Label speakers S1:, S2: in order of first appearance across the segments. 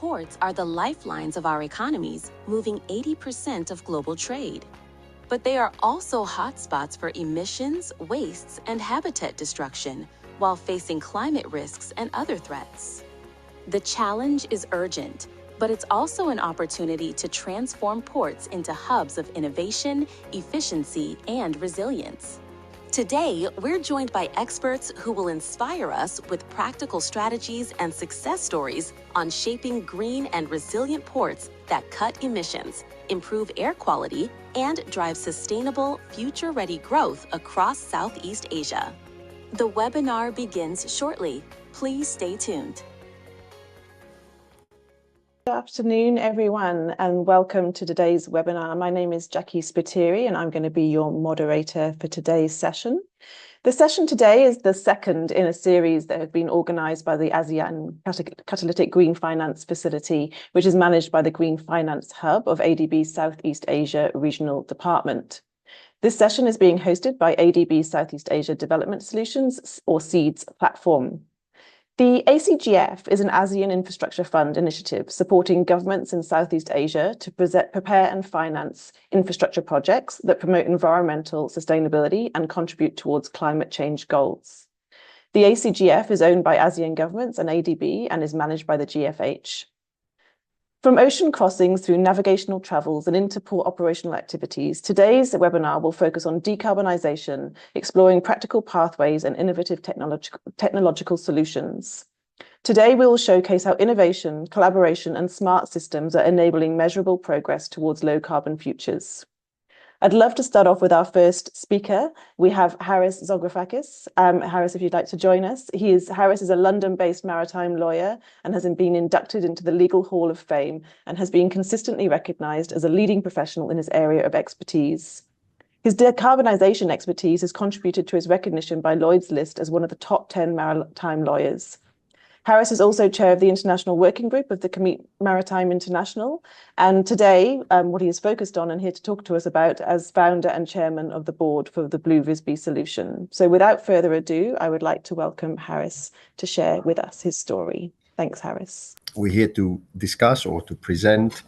S1: ports are the lifelines of our economies, moving 80% of global trade. But they are also hotspots for emissions, wastes, and habitat destruction, while facing climate risks and other threats. The challenge is urgent, but it's also an opportunity to transform ports into hubs of innovation, efficiency, and resilience. Today, we're joined by experts who will inspire us with practical strategies and success stories on shaping green and resilient ports that cut emissions, improve air quality, and drive sustainable, future-ready growth across Southeast Asia. The webinar begins shortly. Please stay tuned.
S2: Good afternoon, everyone, and welcome to today's webinar. My name is Jackie Spiteri, and I'm going to be your moderator for today's session. The session today is the second in a series that have been organised by the ASEAN Catalytic Green Finance Facility, which is managed by the Green Finance Hub of ADB Southeast Asia Regional Department. This session is being hosted by ADB Southeast Asia Development Solutions, or SEADS platform. The ACGF is an ASEAN Infrastructure Fund initiative supporting governments in Southeast Asia to prepare and finance infrastructure projects that promote environmental sustainability and contribute towards climate change goals. The ACGF is owned by ASEAN governments and ADB and is managed by the GFH. From ocean crossings through navigational travels and interport operational activities, today's webinar will focus on decarbonisation, exploring practical pathways and innovative technological solutions. Today, we will showcase how innovation, collaboration and smart systems are enabling measurable progress towards low-carbon futures. I'd love to start off with our first speaker. We have Haris Zografakis. Haris, if you'd like to join us. Haris is a London-based maritime lawyer and has been inducted into the Legal Hall of Fame and has been consistently recognised as a leading professional in his area of expertise. His decarbonisation expertise has contributed to his recognition by Lloyd's List as one of the top 10 maritime lawyers. Haris is also chair of the International Working Group of the Commit Maritime International, and today what he is focused on and here to talk to us about as founder and chairman of the board for the Blue Visby solution. So without further ado, I would like to welcome Haris to share with us his story. Thanks, Haris.
S3: We're here to discuss or to present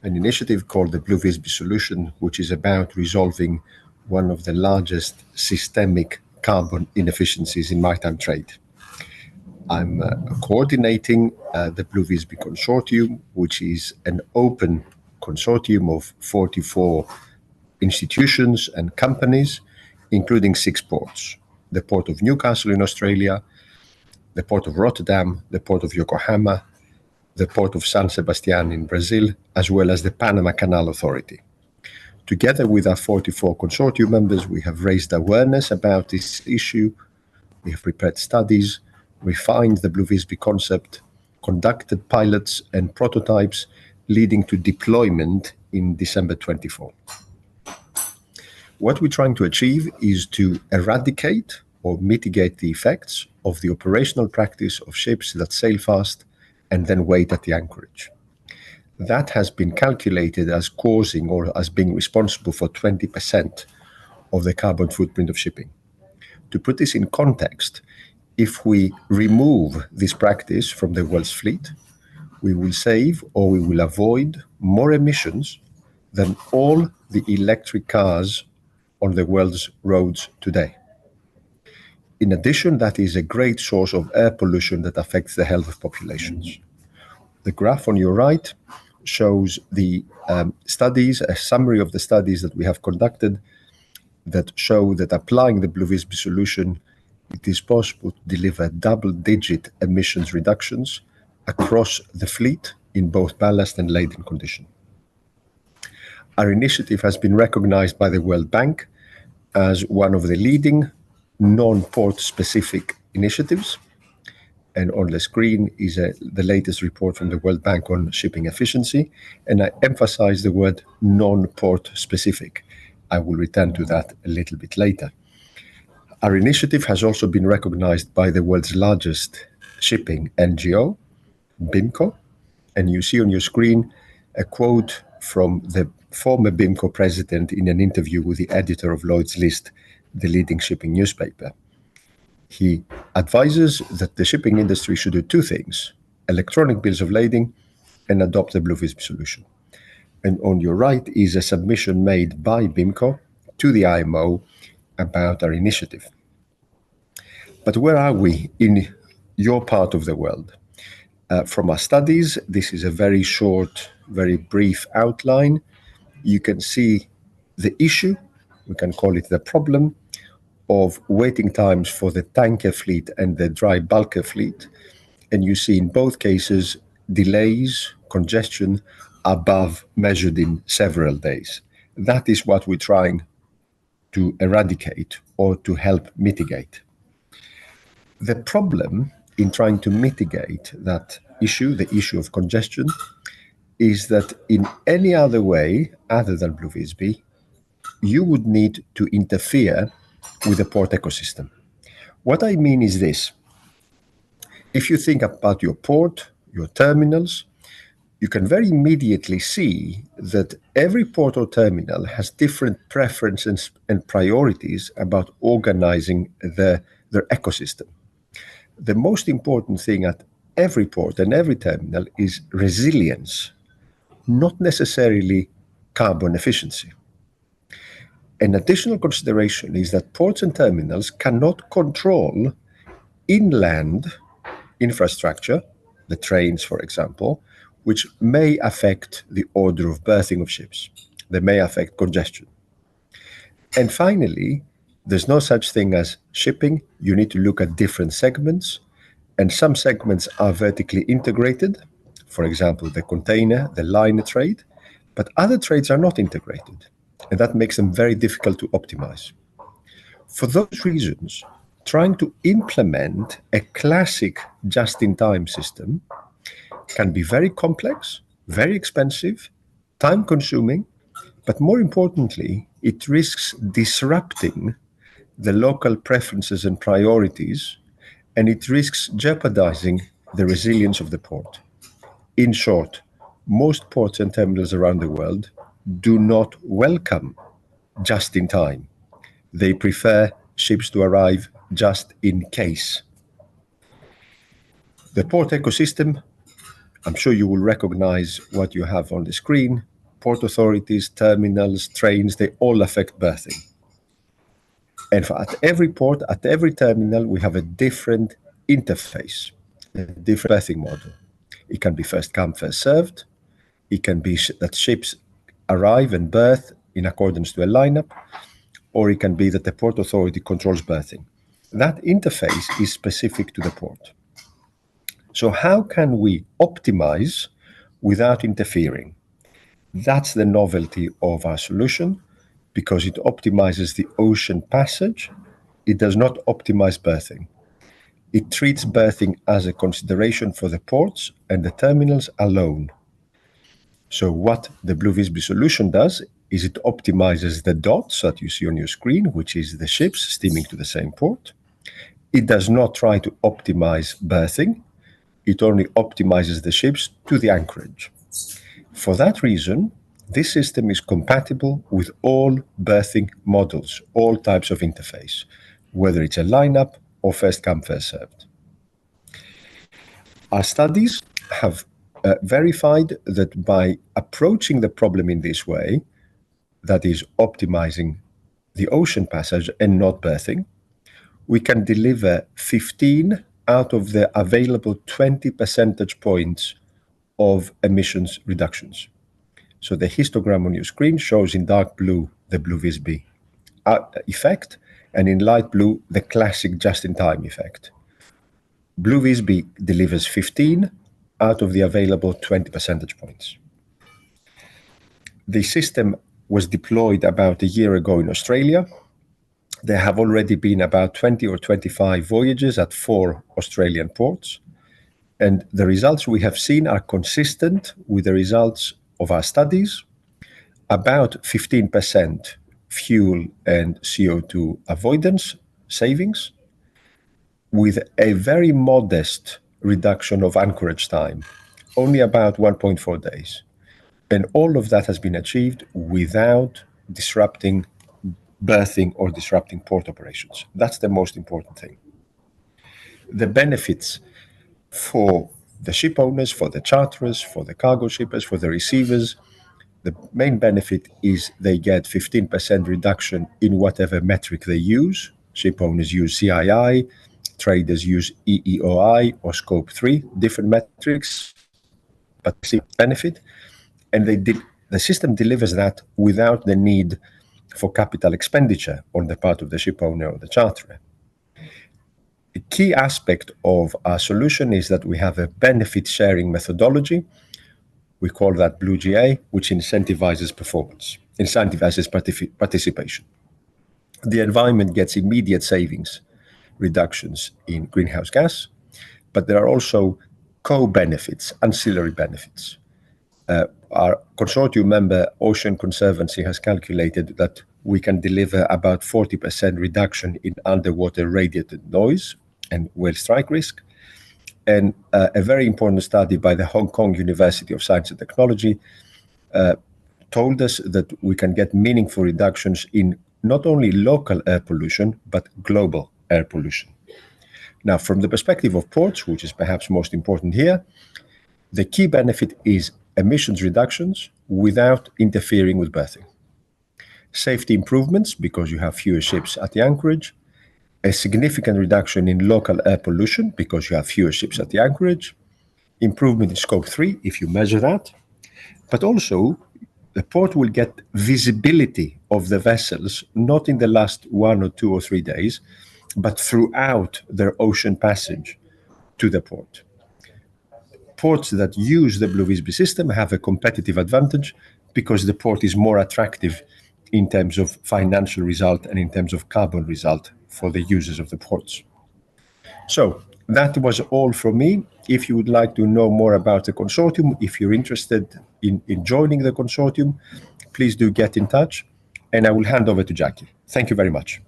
S3: an initiative called the Blue Visby solution, which is about resolving one of the largest systemic carbon inefficiencies in maritime trade. I'm coordinating the Blue Visby Consortium, which is an open consortium of 44 institutions and companies, including 6 ports. The Port of Newcastle in Australia, the Port of Rotterdam, the Port of Yokohama, the Port of San Sebastian in Brazil, as well as the Panama Canal Authority. Together with our 44 consortium members, we have raised awareness about this issue. We have prepared studies, refined the Blue Visby concept, conducted pilots and prototypes, leading to deployment in December 24. What we're trying to achieve is to eradicate or mitigate the effects of the operational practice of ships that sail fast and then wait at the anchorage. That has been calculated as causing or as being responsible for 20% of the carbon footprint of shipping. To put this in context, if we remove this practice from the world's fleet, we will save or we will avoid more emissions than all the electric cars on the world's roads today. In addition, that is a great source of air pollution that affects the health of populations. The graph on your right shows the studies, a summary of the studies that we have conducted that show that applying the Blue Visby solution, it is possible to deliver double-digit emissions reductions across the fleet in both ballast and laden condition. Our initiative has been recognized by the World Bank as one of the leading non-port specific initiatives. And on the screen is the latest report from the World Bank on shipping efficiency. And I emphasize the word non-port specific. I will return to that a little bit later. Our initiative has also been recognized by the world's largest shipping NGO, BIMCO, and you see on your screen a quote from the former BIMCO president in an interview with the editor of Lloyd's List, the leading shipping newspaper. He advises that the shipping industry should do 2 things: electronic bills of lading and adopt the Blue Visby solution. And on your right is a submission made by BIMCO to the IMO about our initiative. But where are we in your part of the world? From our studies, this is a very short, very brief outline. You can see the issue, we can call it the problem, of waiting times for the tanker fleet and the dry bulker fleet. And you see in both cases delays, congestion above measured in several days. That is what we're trying to eradicate or to help mitigate. The problem in trying to mitigate that issue, the issue of congestion, is that in any other way other than Blue Visby, you would need to interfere with the port ecosystem. What I mean is this. If you think about your port, your terminals, you can very immediately see that every port or terminal has different preferences and priorities about organizing their ecosystem. The most important thing at every port and every terminal is resilience, not necessarily carbon efficiency. An additional consideration is that ports and terminals cannot control inland infrastructure, the trains, for example, which may affect the order of berthing of ships. They may affect congestion. And finally, there's no such thing as shipping. You need to look at different segments, and some segments are vertically integrated, for example, the container, the liner trade, but other trades are not integrated, and that makes them very difficult to optimize. For those reasons, trying to implement a classic just-in-time system can be very complex, very expensive, time-consuming, but more importantly, it risks disrupting the local preferences and priorities, and it risks jeopardizing the resilience of the port. In short, most ports and terminals around the world do not welcome just in time. They prefer ships to arrive just in case. The port ecosystem, I'm sure you will recognize what you have on the screen. Port authorities, terminals, trains, they all affect berthing. And at every port, at every terminal, we have a different interface, a different berthing model. It can be first come, first served. It can be that ships arrive and berth in accordance to a lineup, or it can be that the port authority controls berthing. That interface is specific to the port. So how can we optimize without interfering? That's the novelty of our solution, because it optimizes the ocean passage. It does not optimize berthing. It treats berthing as a consideration for the ports and the terminals alone. So what the Blue Visby solution does is it optimizes the dots that you see on your screen, which is the ships steaming to the same port. It does not try to optimize berthing. It only optimizes the ships to the anchorage. For that reason, this system is compatible with all berthing models, all types of interface, whether it's a lineup or first come, first served. Our studies have verified that by approaching the problem in this way, that is optimizing the ocean passage and not berthing, we can deliver 15 out of the available 20 percentage points of emissions reductions. So the histogram on your screen shows in dark blue the Blue Visby effect, and in light blue the classic just-in-time effect. Blue Visby delivers 15 out of the available 20 percentage points. The system was deployed about a year ago in Australia. There have already been about 20 or 25 voyages at 4 Australian ports, and the results we have seen are consistent with the results of our studies. About 15% fuel and CO2 avoidance savings, with a very modest reduction of anchorage time, only about 1.4 days. And all of that has been achieved without disrupting berthing or disrupting port operations. That's the most important thing. The benefits for the ship owners, for the charterers, for the cargo shippers, for the receivers. The main benefit is they get 15% reduction in whatever metric they use. Ship owners use CII, traders use EEOI or Scope 3, different metrics, but see benefit. And the system delivers that without the need for capital expenditure on the part of the ship owner or the charterer. A key aspect of our solution is that we have a benefit sharing methodology. We call that Blue GA, which incentivizes performance, incentivizes participation. The environment gets immediate savings, reductions in greenhouse gas, but there are also co-benefits, ancillary benefits. Our consortium member, Ocean Conservancy, has calculated that we can deliver about 40% reduction in underwater radiated noise and whale strike risk. And a very important study by the Hong Kong University of Science and Technology told us that we can get meaningful reductions in not only local air pollution, but global air pollution. Now, from the perspective of ports, which is perhaps most important here, the key benefit is emissions reductions without interfering with berthing. Safety improvements, because you have fewer ships at the anchorage. A significant reduction in local air pollution, because you have fewer ships at the anchorage. Improvement in Scope 3, if you measure that. But also, the port will get visibility of the vessels, not in the last 1 or 2 or 3 days, but throughout their ocean passage to the port. Ports that use the Blue Visby system have a competitive advantage because the port is more attractive in terms of financial result and in terms of carbon result for the users of the ports. So that was all from me. If you would like to know more about the consortium, if you're interested in joining the consortium, please do get in touch, and I will hand over to Jackie. Thank you very much.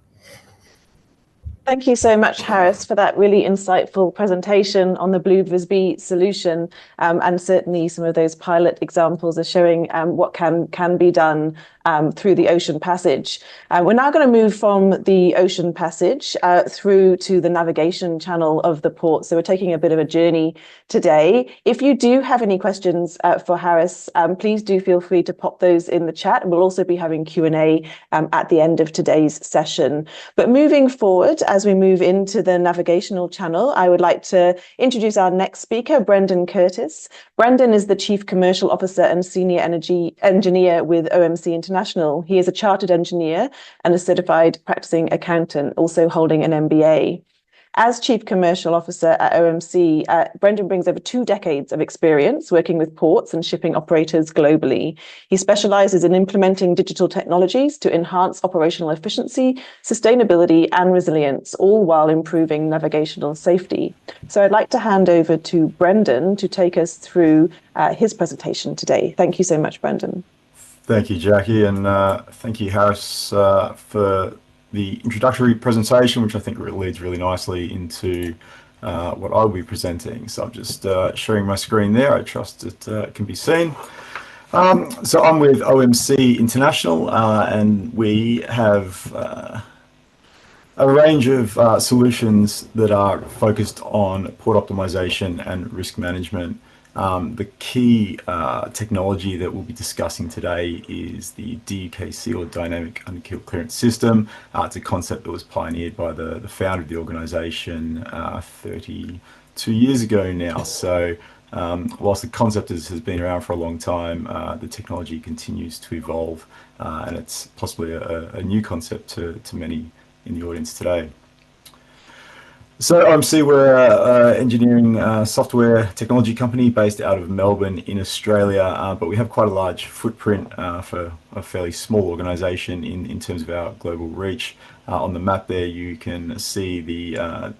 S2: Thank you so much, Harris, for that really insightful presentation on the Blue Visby solution. And certainly some of those pilot examples are showing what can be done through the ocean passage. We're now going to move from the ocean passage through to the navigation channel of the port. So we're taking a bit of a journey today. If you do have any questions for Harris, please do feel free to pop those in the chat. And we'll also be having Q&A at the end of today's session. But moving forward, as we move into the navigational channel, I would like to introduce our next speaker, Brendan Curtis. Brendan is the Chief Commercial Officer and Senior Energy Engineer with OMC International. He is a chartered engineer and a certified practicing accountant, also holding an MBA. As Chief Commercial Officer at OMC, Brendan brings over 2 decades of experience working with ports and shipping operators globally. He specializes in implementing digital technologies to enhance operational efficiency, sustainability, and resilience, all while improving navigational safety. So I'd like to hand over to Brendan to take us through his presentation today. Thank you so much, Brendan.
S4: Thank you, Jackie, and thank you, Harris, for the introductory presentation, which I think leads really nicely into what I'll be presenting. So I'm just sharing my screen there. I trust it can be seen. So I'm with OMC International, and we have a range of solutions that are focused on port optimization and risk management. The key technology that we'll be discussing today is the DUKC, or Dynamic Underkeel Clearance System. It's a concept that was pioneered by the founder of the organisation 32 years ago now. So whilst the concept has been around for a long time, the technology continues to evolve, and it's possibly a new concept to many in the audience today. So OMC, we're an engineering software technology company based out of Melbourne in Australia, but we have quite a large footprint for a fairly small organisation in terms of our global reach. On the map there, you can see the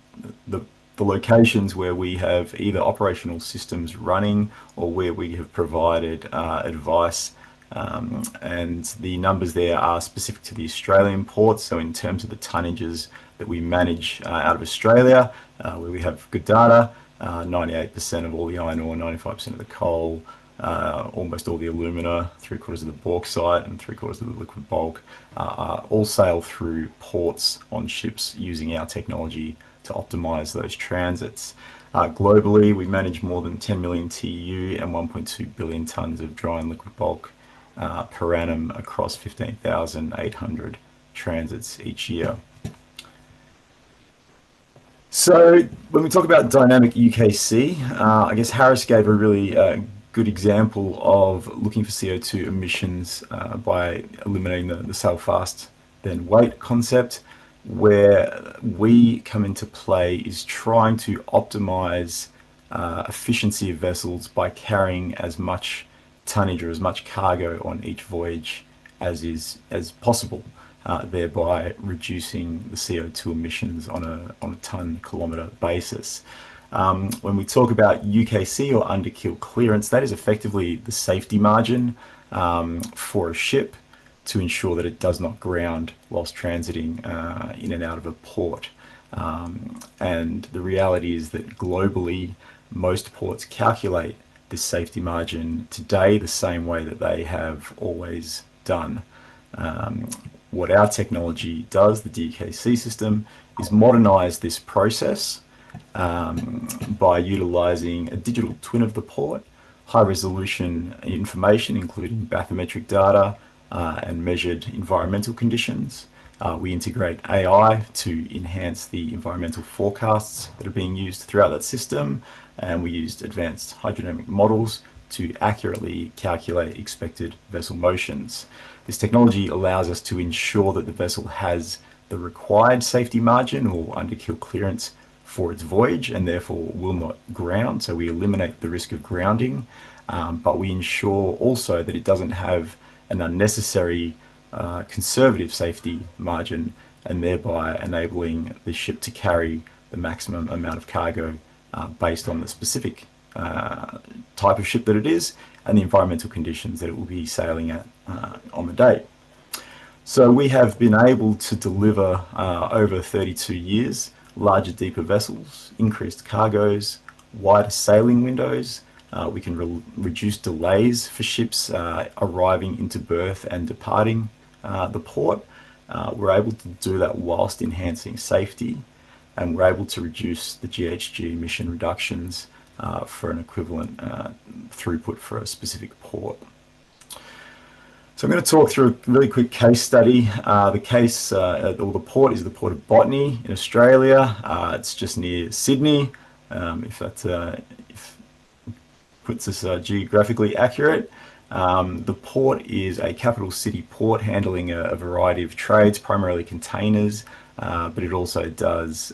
S4: locations where we have either operational systems running or where we have provided advice. And the numbers there are specific to the Australian ports. So in terms of the tonnages that we manage out of Australia, where we have good data, 98% of all the iron ore, 95% of the coal, almost all the alumina, 3/4 of the bauxite, and 3/4 of the liquid bulk all sail through ports on ships using our technology to optimize those transits. Globally, we manage more than 10 million TEU and 1.2 billion tons of dry and liquid bulk per annum across 15,800 transits each year. So when we talk about dynamic UKC, I guess Harris gave a really good example of looking for CO2 emissions by eliminating the sail fast then wait concept. Where we come into play is trying to optimize efficiency of vessels by carrying as much tonnage or as much cargo on each voyage as possible, thereby reducing the CO2 emissions on a ton-kilometre basis. When we talk about UKC or under keel clearance, that is effectively the safety margin for a ship to ensure that it does not ground whilst transiting in and out of a port. And the reality is that globally, most ports calculate this safety margin today the same way that they have always done. What our technology does, the DKC system, is modernize this process by utilizing a digital twin of the port, high resolution information, including bathymetric data and measured environmental conditions. We integrate AI to enhance the environmental forecasts that are being used throughout that system, and we used advanced hydrodynamic models to accurately calculate expected vessel motions. This technology allows us to ensure that the vessel has the required safety margin or under keel clearance for its voyage and therefore will not ground. So we eliminate the risk of grounding, but we ensure also that it doesn't have an unnecessary conservative safety margin, and thereby enabling the ship to carry the maximum amount of cargo based on the specific type of ship that it is and the environmental conditions that it will be sailing at on the day. So we have been able to deliver over 32 years larger, deeper vessels, increased cargoes, wider sailing windows. We can reduce delays for ships arriving into berth and departing the port. We're able to do that whilst enhancing safety, and we're able to reduce the GHG emission reductions for an equivalent throughput for a specific port. So I'm going to talk through a really quick case study. The case, or the port, is the Port of Botany in Australia. It's just near Sydney, if that puts us geographically accurate. The port is a capital city port handling a variety of trades, primarily containers, but it also does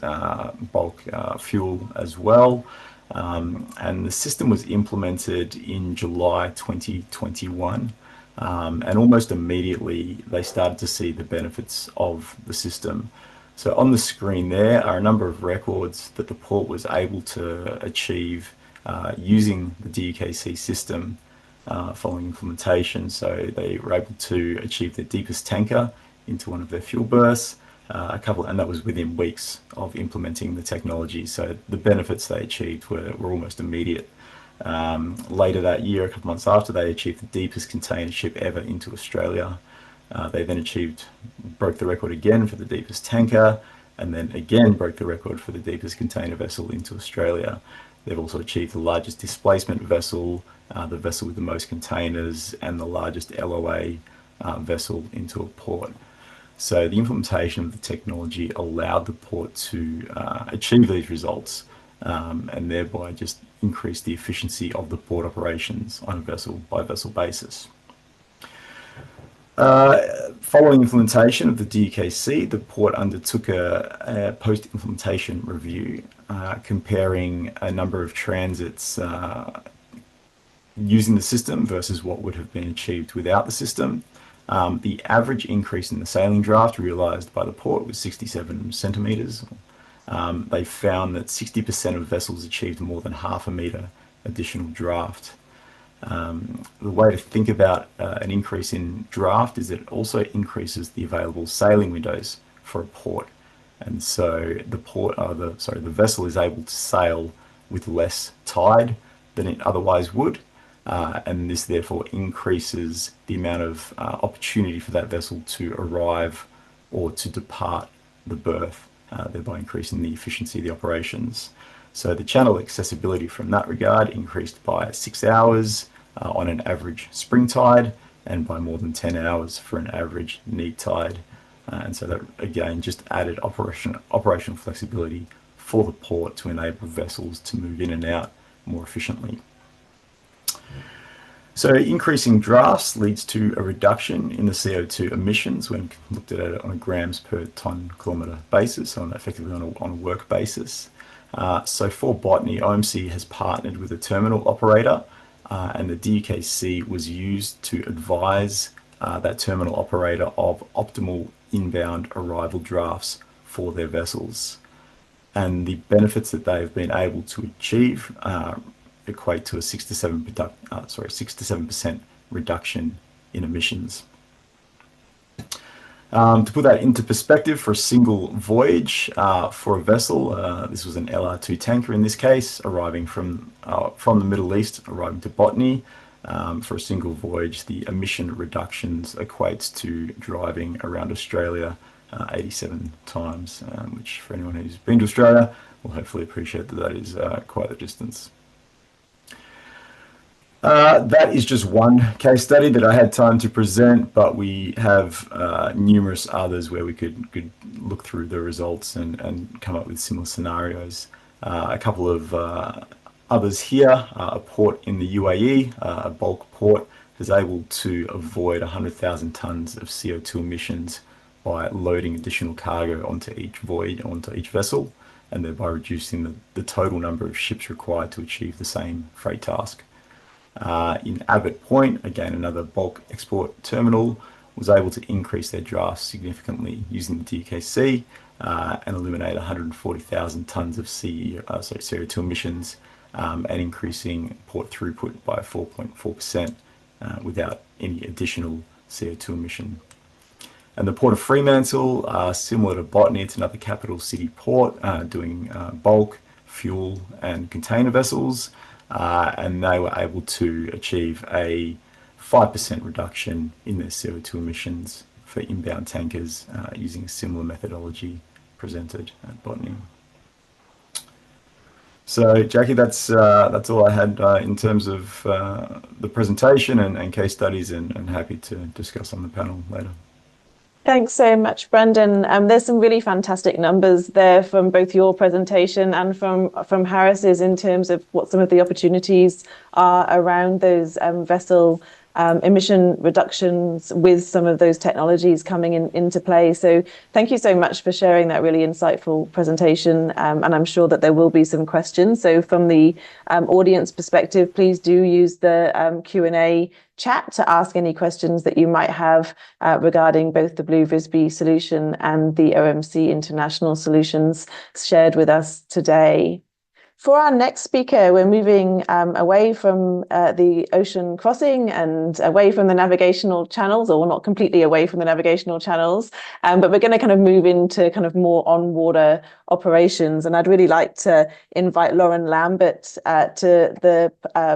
S4: bulk fuel as well. And the system was implemented in July 2021. And almost immediately they started to see the benefits of the system. So on the screen there are a number of records that the port was able to achieve using the DKC system following implementation. So they were able to achieve their deepest tanker into one of their fuel berths, and that was within weeks of implementing the technology. So the benefits they achieved were almost immediate. Later that year, a couple months after, they achieved the deepest container ship ever into Australia. They then broke the record again for the deepest tanker, and then again broke the record for the deepest container vessel into Australia. They've also achieved the largest displacement vessel, the vessel with the most containers, and the largest LOA vessel into a port. So the implementation of the technology allowed the port to achieve these results, and thereby just increase the efficiency of the port operations on a vessel-by-vessel basis. Following implementation of the DKC, the port undertook a post-implementation review, comparing a number of transits using the system versus what would have been achieved without the system. The average increase in the sailing draft realised by the port was 67 centimetres. They found that 60% of vessels achieved more than half a metre additional draft. The way to think about an increase in draft is that it also increases the available sailing windows for a port. And so the vessel is able to sail with less tide than it otherwise would, and this therefore increases the amount of opportunity for that vessel to arrive or to depart the berth, thereby increasing the efficiency of the operations. So the channel accessibility from that regard increased by 6 hours on an average spring tide, and by more than 10 hours for an average neap tide. And so that again just added operational flexibility for the port to enable vessels to move in and out more efficiently. So increasing drafts leads to a reduction in the CO2 emissions when looked at it on a grams per tonne kilometre basis, so effectively on a work basis. So for Botany, OMC has partnered with a terminal operator, and the DUKC was used to advise that terminal operator of optimal inbound arrival drafts for their vessels. And the benefits that they've been able to achieve equate to a 6 to 7% reduction in emissions. To put that into perspective, for a single voyage for a vessel, this was an LR2 tanker in this case, arriving from the Middle East, arriving to Botany. For a single voyage, the emission reductions equates to driving around Australia 87 times, which for anyone who's been to Australia will hopefully appreciate that that is quite a distance. That is just one case study that I had time to present, but we have numerous others where we could look through the results and come up with similar scenarios. A couple of others here, a port in the UAE, a bulk port, is able to avoid 100,000 tonnes of CO2 emissions by loading additional cargo onto each vessel, and thereby reducing the total number of ships required to achieve the same freight task. In Abbott Point, again another bulk export terminal, was able to increase their drafts significantly using the DKC and eliminate 140,000 tonnes of CO2 emissions, and increasing port throughput by 4.4% without any additional CO2 emission. And the Port of Fremantle, similar to Botany, it's another capital city port doing bulk, fuel and container vessels, and they were able to achieve a 5% reduction in their CO2 emissions for inbound tankers using a similar methodology presented at Botany. So Jackie, that's all I had in terms of the presentation and case studies, and happy to discuss on the panel later.
S2: Thanks so much, Brendan. There's some really fantastic numbers there from both your presentation and from Harris's in terms of what some of the opportunities are around those vessel emission reductions with some of those technologies coming into play. So thank you so much for sharing that really insightful presentation, and I'm sure that there will be some questions. So from the audience perspective, please do use the Q&A chat to ask any questions that you might have regarding both the Blue Visby solution and the OMC International solutions shared with us today. For our next speaker, we're moving away from the ocean crossing and away from the navigational channels, or not completely away from the navigational channels, but we're going to kind of move into kind of more on-water operations. And I'd really like to invite Lauren Lambert to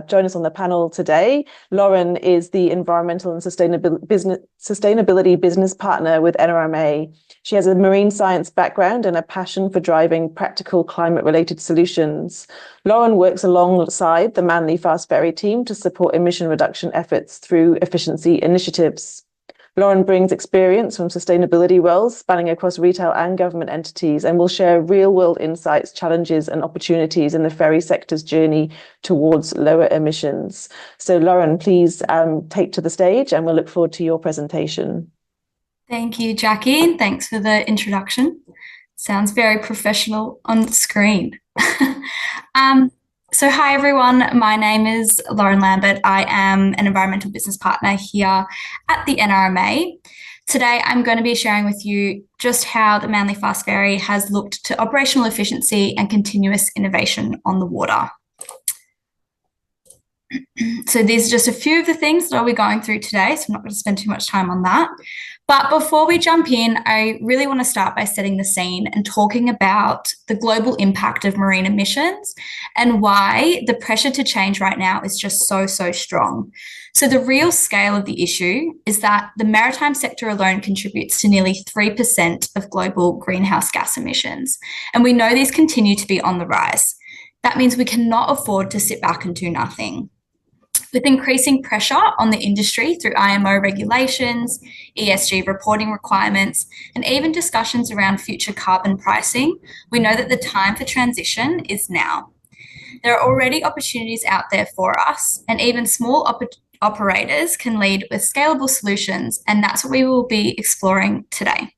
S2: join us on the panel today. Lauren is the Environmental and Sustainability Business Partner with NRMA. She has a marine science background and a passion for driving practical climate-related solutions. Lauren works alongside the Manly Fast Ferry team to support emission reduction efforts through efficiency initiatives. Lauren brings experience from sustainability roles spanning across retail and government entities, and will share real-world insights, challenges and opportunities in the ferry sector's journey towards lower emissions. So Lauren, please take to the stage, and we'll look forward to your presentation.
S5: Thank you, Jackie. Thanks for the introduction. Sounds very professional on the screen. So hi, everyone. My name is Lauren Lambert. I am an environmental business partner here at the NRMA. Today, I'm going to be sharing with you just how the Manly Fast Ferry has looked to operational efficiency and continuous innovation on the water. So these are just a few of the things that I'll be going through today, so I'm not going to spend too much time on that. But before we jump in, I really want to start by setting the scene and talking about the global impact of marine emissions and why the pressure to change right now is just so strong. So the real scale of the issue is that the maritime sector alone contributes to nearly 3% of global greenhouse gas emissions. And we know these continue to be on the rise. That means we cannot afford to sit back and do nothing. With increasing pressure on the industry through IMO regulations, ESG reporting requirements, and even discussions around future carbon pricing, we know that the time for transition is now. There are already opportunities out there for us, and even small operators can lead with scalable solutions, and that's what we will be exploring today.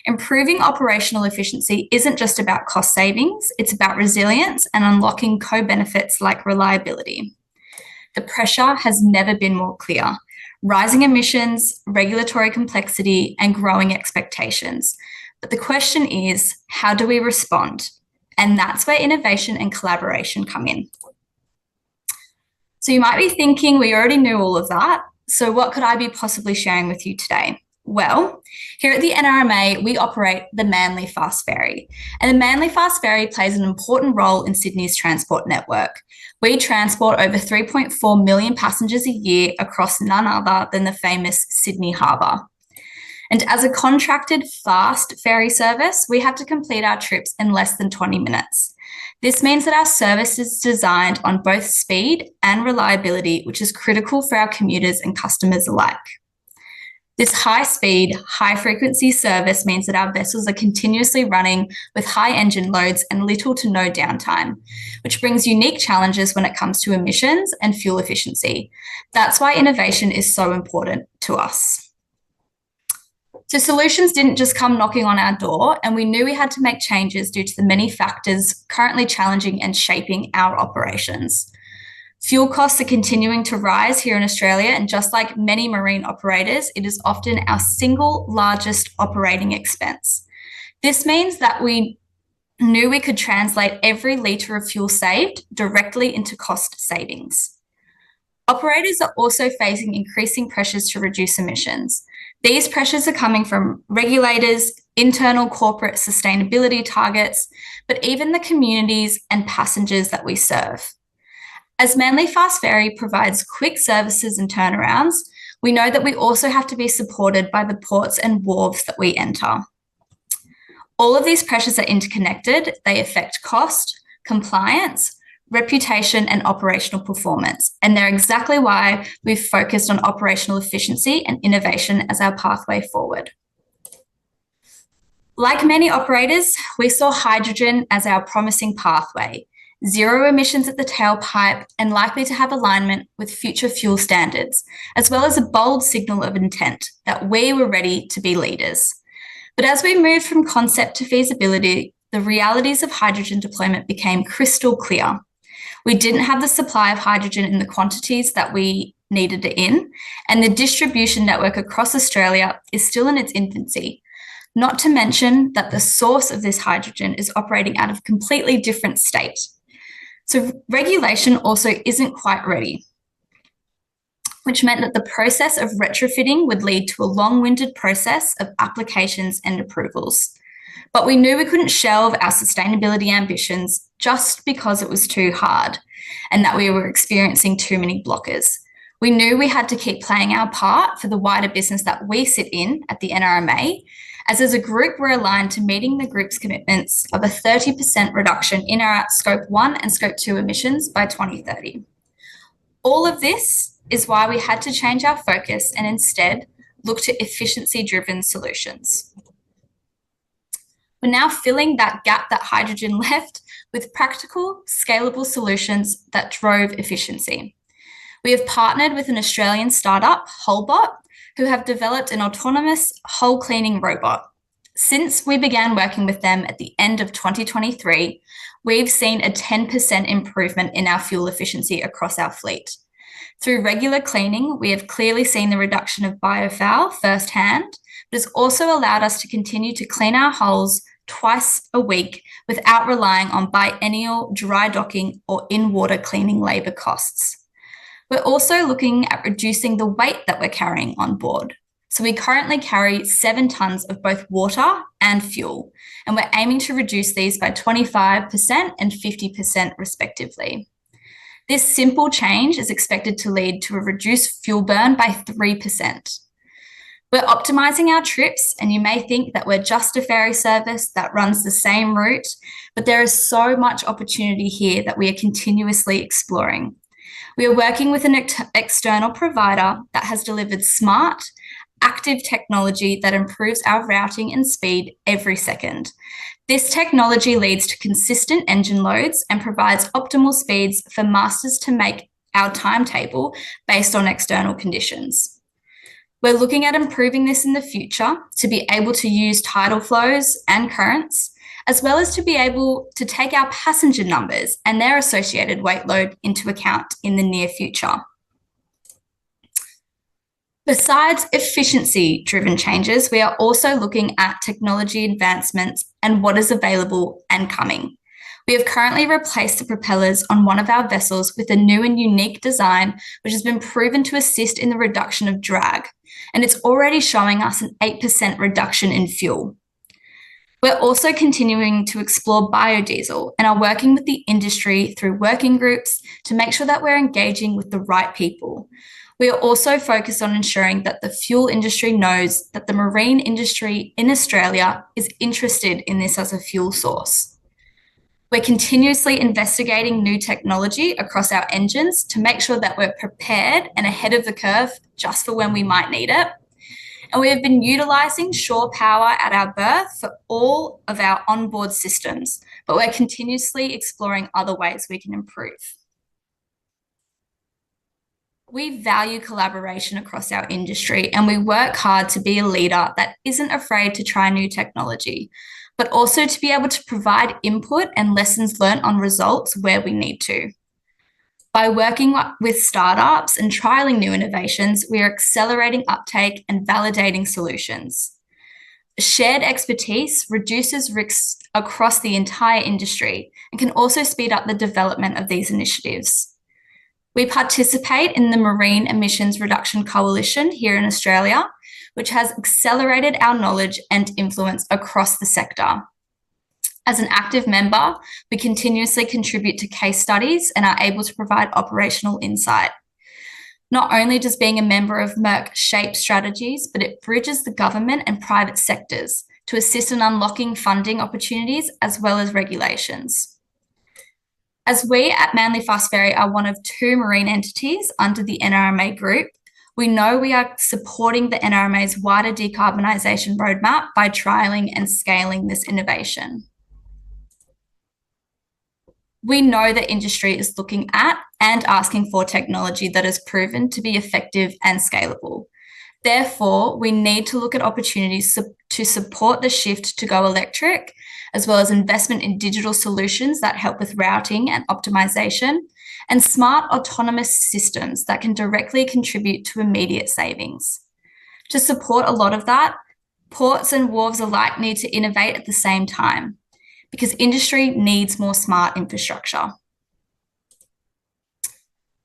S5: Improving operational efficiency isn't just about cost savings, it's about resilience and unlocking co-benefits like reliability. The pressure has never been more clear. Rising emissions, regulatory complexity, and growing expectations. But the question is, how do we respond? And that's where innovation and collaboration come in. So you might be thinking, we already knew all of that. So what could I be possibly sharing with you today? Well, here at the NRMA, we operate the Manly Fast Ferry. And the Manly Fast Ferry plays an important role in Sydney's transport network. We transport over 3.4 million passengers a year across none other than the famous Sydney Harbour. And as a contracted fast ferry service, we have to complete our trips in less than 20 minutes. This means that our service is designed on both speed and reliability, which is critical for our commuters and customers alike. This high-speed, high-frequency service means that our vessels are continuously running with high engine loads and little to no downtime, which brings unique challenges when it comes to emissions and fuel efficiency. That's why innovation is so important to us. So solutions didn't just come knocking on our door, and we knew we had to make changes due to the many factors currently challenging and shaping our operations. Fuel costs are continuing to rise here in Australia, and just like many marine operators, it is often our single largest operating expense. This means that we knew we could translate every litre of fuel saved directly into cost savings. Operators are also facing increasing pressures to reduce emissions. These pressures are coming from regulators, internal corporate sustainability targets, but even the communities and passengers that we serve. As Manly Fast Ferry provides quick services and turnarounds, we know that we also have to be supported by the ports and wharves that we enter. All of these pressures are interconnected. They affect cost, compliance, reputation, and operational performance. And they're exactly why we've focused on operational efficiency and innovation as our pathway forward. Like many operators, we saw hydrogen as our promising pathway. Zero emissions at the tailpipe and likely to have alignment with future fuel standards, as well as a bold signal of intent that we were ready to be leaders. But as we moved from concept to feasibility, the realities of hydrogen deployment became crystal clear. We didn't have the supply of hydrogen in the quantities that we needed it in, and the distribution network across Australia is still in its infancy. Not to mention that the source of this hydrogen is operating out of a completely different state. So regulation also isn't quite ready, which meant that the process of retrofitting would lead to a long-winded process of applications and approvals. But we knew we couldn't shelve our sustainability ambitions just because it was too hard and that we were experiencing too many blockers. We knew we had to keep playing our part for the wider business that we sit in at the NRMA, as a group, we're aligned to meeting the group's commitments of a 30% reduction in our Scope 1 and Scope 2 emissions by 2030. All of this is why we had to change our focus and instead look to efficiency-driven solutions. We're now filling that gap that hydrogen left with practical, scalable solutions that drove efficiency. We have partnered with an Australian startup, Holbot, who have developed an autonomous hull cleaning robot. Since we began working with them at the end of 2023, we've seen a 10% improvement in our fuel efficiency across our fleet. Through regular cleaning, we have clearly seen the reduction of biofoul firsthand, but it's also allowed us to continue to clean our hulls twice a week without relying on biennial dry docking or in-water cleaning labour costs. We're also looking at reducing the weight that we're carrying on board. So we currently carry 7 tonnes of both water and fuel, and we're aiming to reduce these by 25% and 50% respectively. This simple change is expected to lead to a reduced fuel burn by 3%. We're optimising our trips, and you may think that we're just a ferry service that runs the same route, but there is so much opportunity here that we are continuously exploring. We are working with an external provider that has delivered smart, active technology that improves our routing and speed every second. This technology leads to consistent engine loads and provides optimal speeds for masters to make our timetable based on external conditions. We're looking at improving this in the future to be able to use tidal flows and currents, as well as to be able to take our passenger numbers and their associated weight load into account in the near future. Besides efficiency-driven changes, we are also looking at technology advancements and what is available and coming. We have currently replaced the propellers on one of our vessels with a new and unique design, which has been proven to assist in the reduction of drag, and it's already showing us an 8% reduction in fuel. We're also continuing to explore biodiesel and are working with the industry through working groups to make sure that we're engaging with the right people. We are also focused on ensuring that the fuel industry knows that the marine industry in Australia is interested in this as a fuel source. We're continuously investigating new technology across our engines to make sure that we're prepared and ahead of the curve just for when we might need it. And we have been utilising shore power at our berth for all of our onboard systems, but we're continuously exploring other ways we can improve. We value collaboration across our industry, and we work hard to be a leader that isn't afraid to try new technology, but also to be able to provide input and lessons learned on results where we need to. By working with startups and trialling new innovations, we are accelerating uptake and validating solutions. Shared expertise reduces risks across the entire industry and can also speed up the development of these initiatives. We participate in the Marine Emissions Reduction Coalition here in Australia, which has accelerated our knowledge and influence across the sector. As an active member, we continuously contribute to case studies and are able to provide operational insight. Not only does being a member of MERC shape strategies, but it bridges the government and private sectors to assist in unlocking funding opportunities as well as regulations. As we at Manly Fast Ferry are one of 2 marine entities under the NRMA group, we know we are supporting the NRMA's wider decarbonisation roadmap by trialling and scaling this innovation. We know that industry is looking at and asking for technology that is proven to be effective and scalable. Therefore, we need to look at opportunities to support the shift to go electric, as well as investment in digital solutions that help with routing and optimization, and smart autonomous systems that can directly contribute to immediate savings. To support a lot of that, ports and wharves alike need to innovate at the same time, because industry needs more smart infrastructure.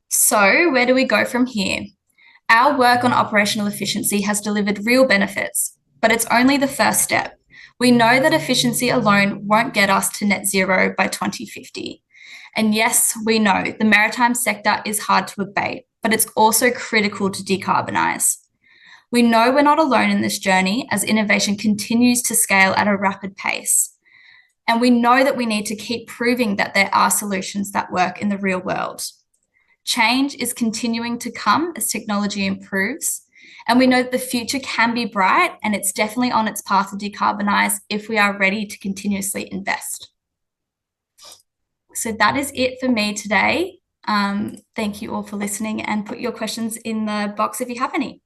S5: So, where do we go from here? Our work on operational efficiency has delivered real benefits, but it's only the first step. We know that efficiency alone won't get us to net zero by 2050. And yes, we know the maritime sector is hard to abate, but it's also critical to decarbonise. We know we're not alone in this journey as innovation continues to scale at a rapid pace. And we know that we need to keep proving that there are solutions that work in the real world. Change is continuing to come as technology improves, and we know that the future can be bright, and it's definitely on its path to decarbonise if we are ready to continuously invest. So that is it for me today. Thank you all for listening, and put your questions in the box if you have any.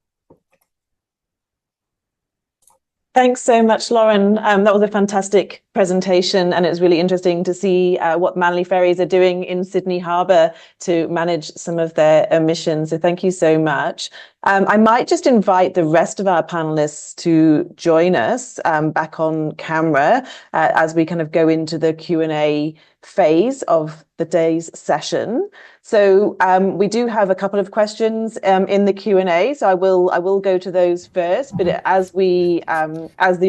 S2: Thanks so much, Lauren. That was a fantastic presentation, and it was really interesting to see what Manly Ferries are doing in Sydney Harbour to manage some of their emissions. So thank you so much. I might just invite the rest of our panelists to join us back on camera as we kind of go into the Q&A phase of the day's session. So we do have a couple of questions in the Q&A, so I will go to those first. But as the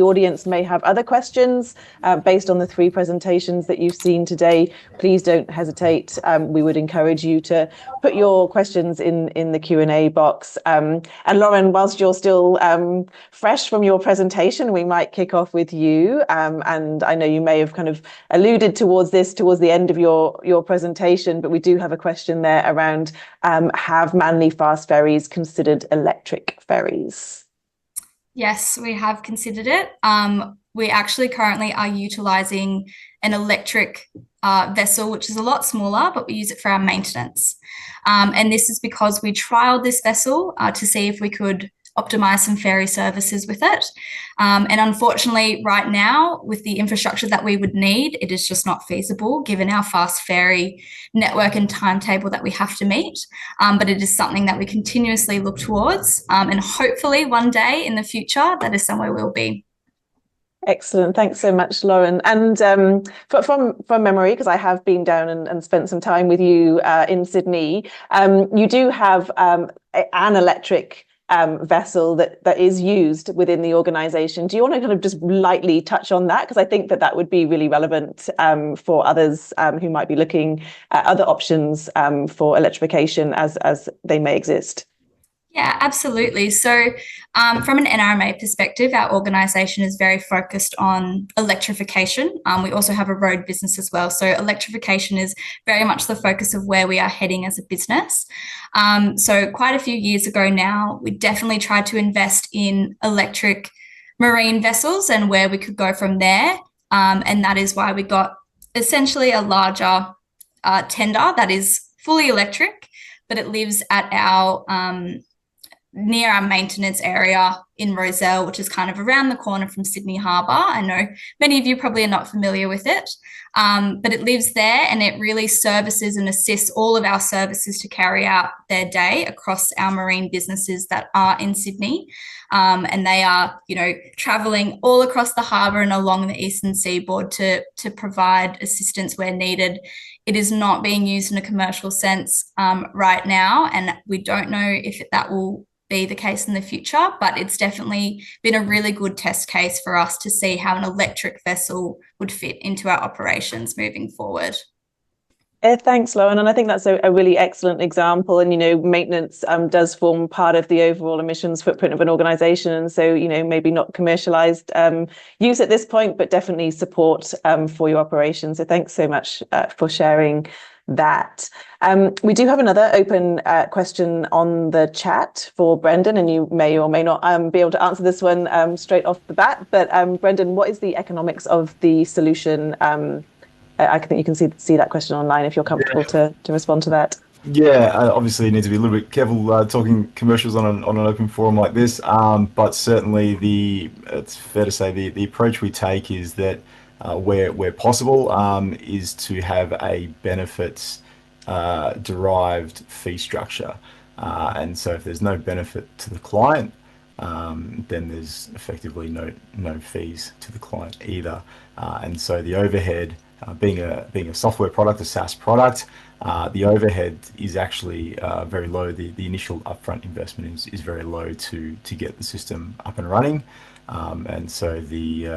S2: audience may have other questions based on the 3 presentations that you've seen today, please don't hesitate. We would encourage you to put your questions in the Q&A box. And Lauren, whilst you're still fresh from your presentation, we might kick off with you. And I know you may have kind of alluded towards this towards the end of your presentation, but we do have a question there around have Manly fast ferries considered electric ferries?
S5: Yes, we have considered it. We actually currently are utilising an electric vessel, which is a lot smaller, but we use it for our maintenance. And this is because we trialled this vessel to see if we could optimize some ferry services with it. And unfortunately, right now, with the infrastructure that we would need, it is just not feasible given our fast ferry network and timetable that we have to meet. But it is something that we continuously look towards. And hopefully one day in the future, that is somewhere we'll be.
S2: Excellent. Thanks so much, Lauren. And from memory, because I have been down and spent some time with you in Sydney, you do have an electric vessel that is used within the organisation. Do you want to kind of just lightly touch on that? Because I think that would be really relevant for others who might be looking at other options for electrification as they may exist.
S5: Yeah, absolutely. So from an NRMA perspective, our organisation is very focused on electrification. We also have a road business as well. So electrification is very much the focus of where we are heading as a business. So quite a few years ago now, we definitely tried to invest in electric marine vessels and where we could go from there. And that is why we got essentially a larger tender that is fully electric, but it lives at our near our maintenance area in Rozelle, which is kind of around the corner from Sydney Harbour. I know many of you probably are not familiar with it, but it lives there and it really services and assists all of our services to carry out their day across our marine businesses that are in Sydney. And they are, travelling all across the harbour and along the eastern seaboard to provide assistance where needed. It is not being used in a commercial sense right now, and we don't know if that will be the case in the future, but it's definitely been a really good test case for us to see how an electric vessel would fit into our operations moving forward.
S2: Thanks, Lauren. And I think that's a really excellent example. And, maintenance does form part of the overall emissions footprint of an organisation. And so, maybe not commercialised use at this point, but definitely support for your operations. So thanks so much for sharing that. We do have another open question on the chat for Brendan, and you may or may not be able to answer this one straight off the bat. But Brendan, what is the economics of the solution? I think you can see that question online if you're comfortable to respond to that.
S4: Yeah, obviously you need to be a little bit careful talking commercials on an open forum like this, but certainly it's fair to say the approach we take is that where possible is to have a benefits derived fee structure, and so if there's no benefit to the client, then there's effectively no fees to the client either, and so the overhead, being a software product, a SaaS product, the overhead is actually very low. The initial upfront investment is very low to get the system up and running, and so the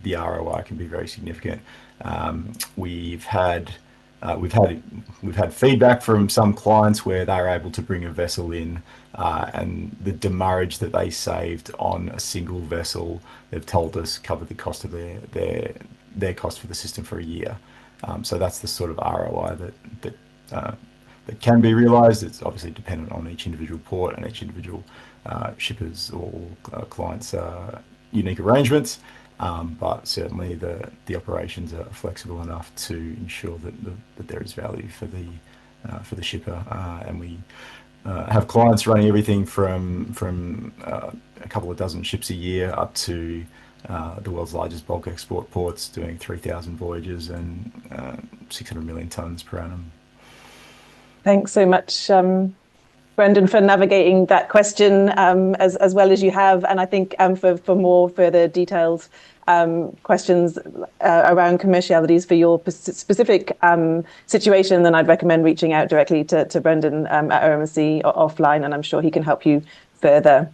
S4: ROI can be very significant. We've had feedback from some clients where they're able to bring a vessel in, and the demurrage that they saved on a single vessel, they've told us covered the cost of their cost for the system for a year. So that's the sort of ROI that can be realised. It's obviously dependent on each individual port and each individual shippers or clients' unique arrangements, but certainly the operations are flexible enough to ensure that there is value for the shipper, and we have clients running everything from a couple of dozen ships a year up to the world's largest bulk export ports, doing 3,000 voyages and 600 million tonnes per annum.
S2: Thanks so much, Brendan, for navigating that question as well as you have. And I think for more further detailed questions around commercialities for your specific situation, then I'd recommend reaching out directly to Brendan at OMC offline, and I'm sure he can help you further.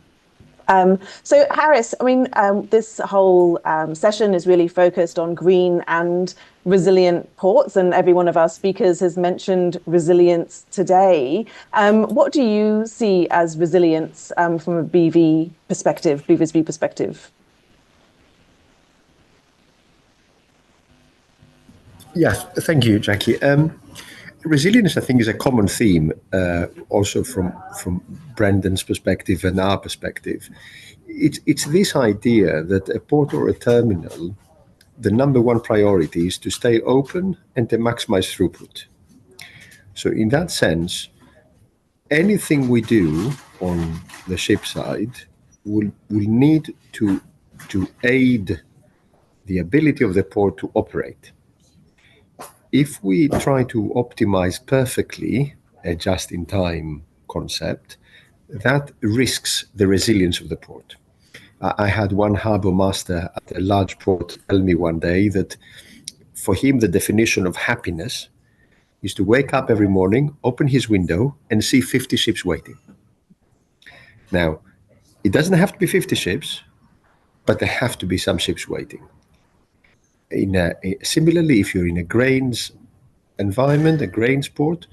S2: So Harris, I mean, this whole session is really focused on green and resilient ports, and every one of our speakers has mentioned resilience today. What do you see as resilience from a BV perspective, BVSB perspective?
S3: Yes, thank you, Jackie. Resilience, I think, is a common theme, also from Brendan's perspective and our perspective. It's this idea that a port or a terminal, the number one priority is to stay open and to maximize throughput. So in that sense, anything we do on the ship side will need to aid the ability of the port to operate. If we try to optimize perfectly a just-in-time concept, that risks the resilience of the port. I had one harbour master at a large port tell me one day that for him the definition of happiness is to wake up every morning, open his window and see 50 ships waiting. Now, it doesn't have to be 50 ships, but there have to be some ships waiting. Similarly, if you're in a grains environment, a grains port,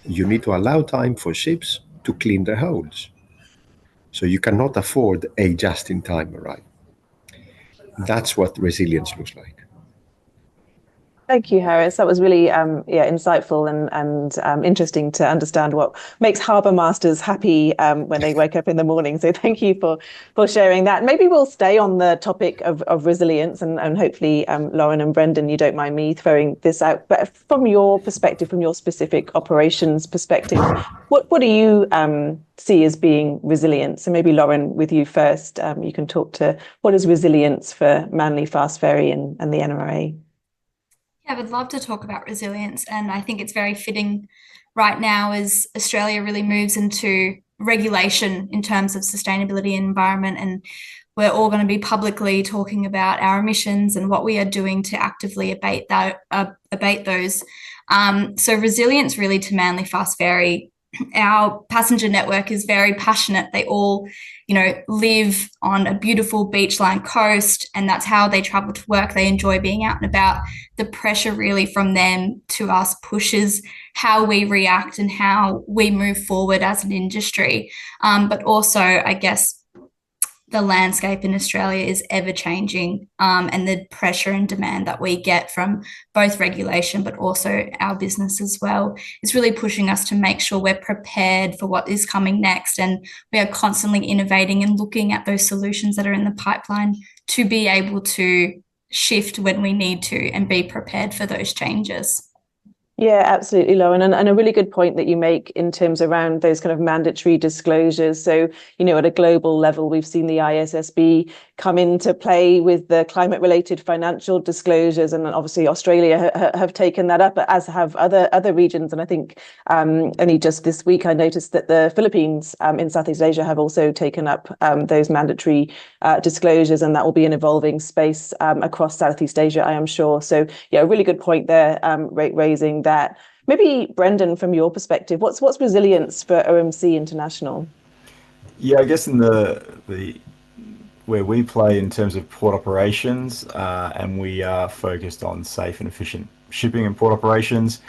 S3: you need to allow time for ships to clean their holds. So you cannot afford a just-in-time arrival. That's what resilience looks like.
S2: Thank you, Harris. That was really insightful and interesting to understand what makes harbour masters happy when they wake up in the morning. So thank you for sharing that. Maybe we'll stay on the topic of resilience and hopefully, Lauren and Brendan, you don't mind me throwing this out. But from your perspective, from your specific operations perspective, what do you see as being resilient? So maybe Lauren, with you first, you can talk to what is resilience for Manly Fast Ferry and the NRMA?
S5: Yeah, I would love to talk about resilience, and I think it's very fitting right now as Australia really moves into regulation in terms of sustainability and environment, and we're all going to be publicly talking about our emissions and what we are doing to actively abate those. So resilience really to Manly Fast Ferry. Our passenger network is very passionate. They all, live on a beautiful beachline coast, and that's how they travel to work. They enjoy being out and about. The pressure really from them to us pushes how we react and how we move forward as an industry. But also, I guess, the landscape in Australia is ever changing, and the pressure and demand that we get from both regulation but also our business as well is really pushing us to make sure we're prepared for what is coming next, and we are constantly innovating and looking at those solutions that are in the pipeline to be able to shift when we need to and be prepared for those changes.
S2: Yeah, absolutely, Lauren. And a really good point that you make in terms around those kind of mandatory disclosures. So, at a global level, we've seen the ISSB come into play with the climate-related financial disclosures. And obviously, Australia have taken that up, as have other regions. And I think only just this week, I noticed that the Philippines in Southeast Asia have also taken up those mandatory disclosures. And that will be an evolving space across Southeast Asia, I am sure. So, yeah, a really good point there, raising that. Maybe Brendan, from your perspective, what's resilience for OMC International?
S4: Yeah, I guess in the where we play in terms of port operations, and we are focused on safe and efficient shipping and port operations.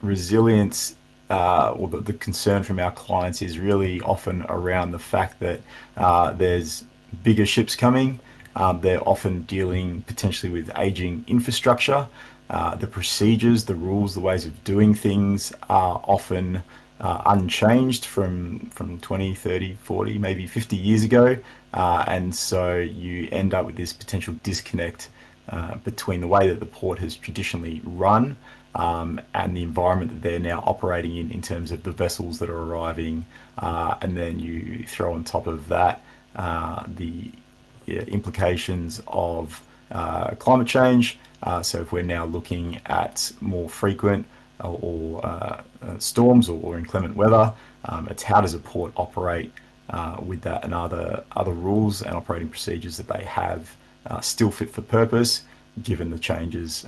S4: Resilience, or the concern from our clients is really often around the fact that there's bigger ships coming. They're often dealing potentially with aging infrastructure. The procedures, the rules, the ways of doing things are often unchanged from 20, 30, 40, maybe 50 years ago. And so you end up with this potential disconnect between the way that the port has traditionally run and the environment that they're now operating in terms of the vessels that are arriving. And then you throw on top of that the implications of climate change. So if we're now looking at more frequent or storms or inclement weather, it's how does a port operate with that, and other rules and operating procedures that they have still fit for purpose given the changes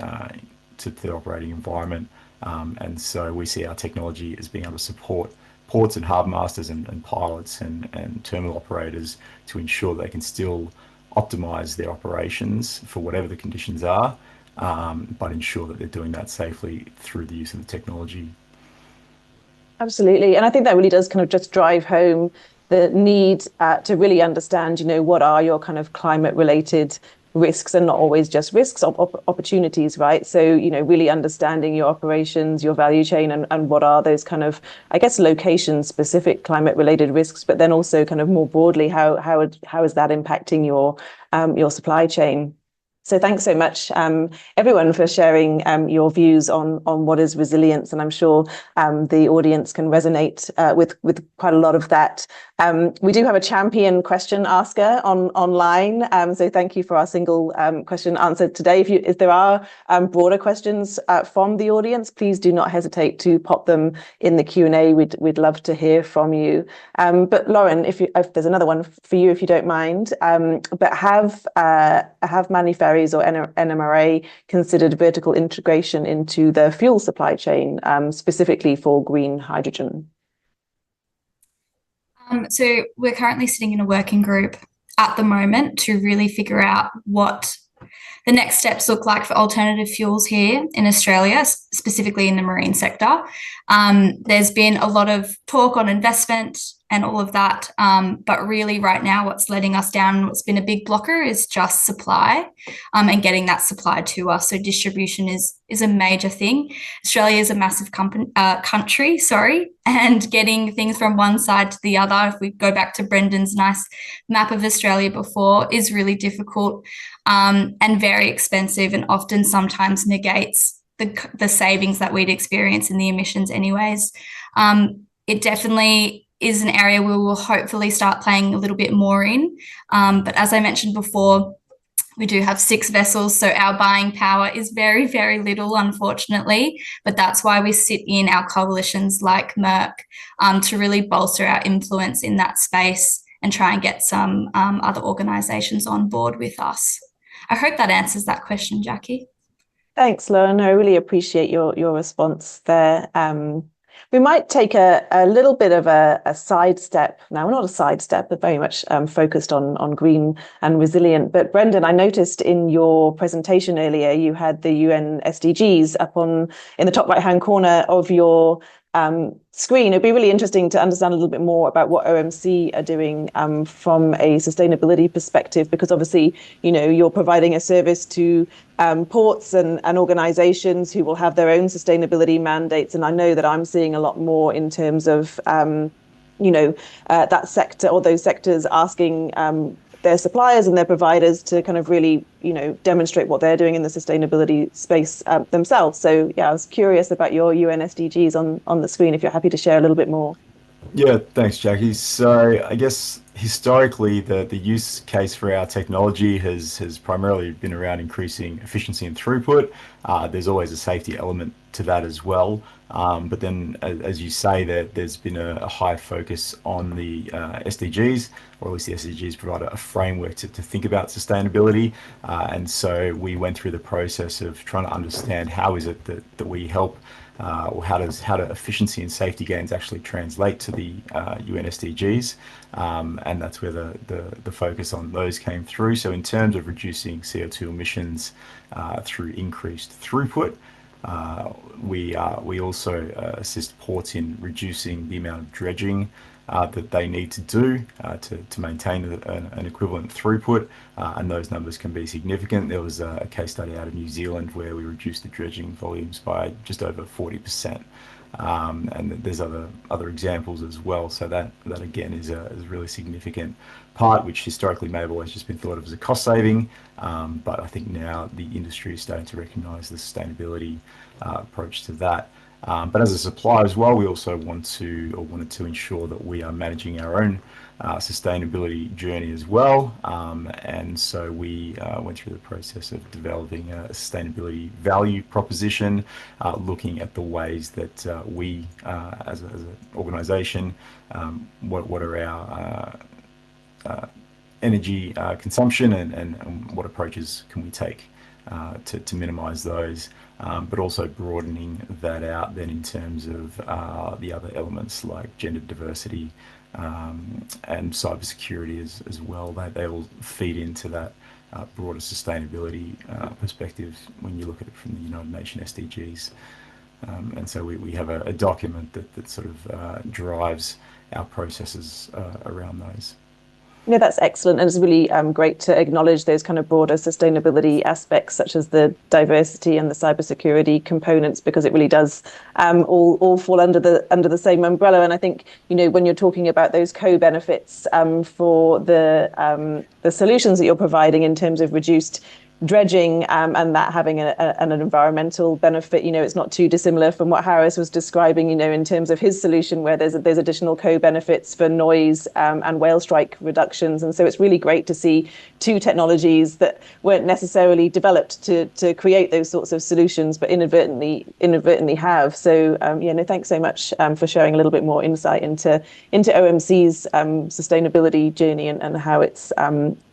S4: to the operating environment. And so we see our technology as being able to support ports and harbour masters and pilots and terminal operators to ensure they can still optimize their operations for whatever the conditions are, but ensure that they're doing that safely through the use of the technology.
S2: Absolutely. And I think that really does kind of just drive home the need to really understand, what are your kind of climate related risks, and not always just risks, opportunities, right? So, really understanding your operations, your value chain, and what are those kind of, I guess, location specific climate related risks, but then also kind of more broadly, how is that impacting your supply chain? So thanks so much, everyone, for sharing your views on what is resilience, and I'm sure the audience can resonate with quite a lot of that. We do have a champion question asker online, so thank you for our single question answer today. If there are broader questions from the audience, please do not hesitate to pop them in the Q&A. We'd love to hear from you. But Lauren, if there's another one for you, if you don't mind, but have Manly Ferries or NMRA considered vertical integration into the fuel supply chain, specifically for green hydrogen?
S5: So we're currently sitting in a working group at the moment to really figure out what the next steps look like for alternative fuels here in Australia, specifically in the marine sector. There's been a lot of talk on investment and all of that, but really right now what's letting us down, what's been a big blocker, is just supply and getting that supply to us. So distribution is a major thing. Australia is a massive country, and getting things from one side to the other, if we go back to Brendan's nice map of Australia before, is really difficult and very expensive, and often sometimes negates the savings that we'd experience in the emissions anyways. It definitely is an area we will hopefully start playing a little bit more in. But as I mentioned before, we do have 6 vessels, so our buying power is very, very little, unfortunately. But that's why we sit in our coalitions like Merck to really bolster our influence in that space and try and get some other organisations on board with us. I hope that answers that question, Jackie.
S2: Thanks, Lauren. I really appreciate your response there. We might take a little bit of a sidestep now. Not a sidestep, but very much focused on green and resilient. But Brendan, I noticed in your presentation earlier, you had the UN SDGs up in the top right-hand corner of your screen. It'd be really interesting to understand a little bit more about what OMC are doing from a sustainability perspective, because obviously, you're providing a service to ports and organizations who will have their own sustainability mandates. And I know that I'm seeing a lot more in terms of, that sector or those sectors asking their suppliers and their providers to kind of really, demonstrate what they're doing in the sustainability space themselves. So yeah, I was curious about your UN SDGs on the screen, if you're happy to share a little bit more.
S4: Yeah, thanks, Jackie. So I guess historically, the use case for our technology has primarily been around increasing efficiency and throughput. There's always a safety element to that as well. But then, as you say, there's been a high focus on the SDGs, or at least the SDGs provide a framework to think about sustainability. And so we went through the process of trying to understand how is it that we help, or how do efficiency and safety gains actually translate to the UN SDGs. And that's where the focus on those came through. So in terms of reducing CO2 emissions through increased throughput, we also assist ports in reducing the amount of dredging that they need to do to maintain an equivalent throughput, and those numbers can be significant. There was a case study out of New Zealand where we reduced the dredging volumes by just over 40%, and there's other examples as well. So that again is a really significant part, which historically may have always just been thought of as a cost saving, but I think now the industry is starting to recognise the sustainability approach to that. But as a supplier as well, we also wanted to ensure that we are managing our own sustainability journey as well. And so we went through the process of developing a sustainability value proposition, looking at the ways that we, as an organisation, what are our energy consumption and what approaches can we take to minimise those, but also broadening that out then in terms of the other elements like gender diversity and cybersecurity as well. They all feed into that broader sustainability perspective when you look at it from the United Nations SDGs. And so we have a document that sort of drives our processes around those.
S2: No, that's excellent. And it's really great to acknowledge those kind of broader sustainability aspects, such as the diversity and the cybersecurity components, because it really does all fall under the same umbrella. And I think, when you're talking about those co-benefits for the solutions that you're providing in terms of reduced dredging and that having an environmental benefit, it's not too dissimilar from what Harris was describing, in terms of his solution, where there's additional co-benefits for noise and whale strike reductions. And so it's really great to see two technologies that weren't necessarily developed to create those sorts of solutions, but inadvertently have. So thanks so much for sharing a little bit more insight into OMC's sustainability journey and how it's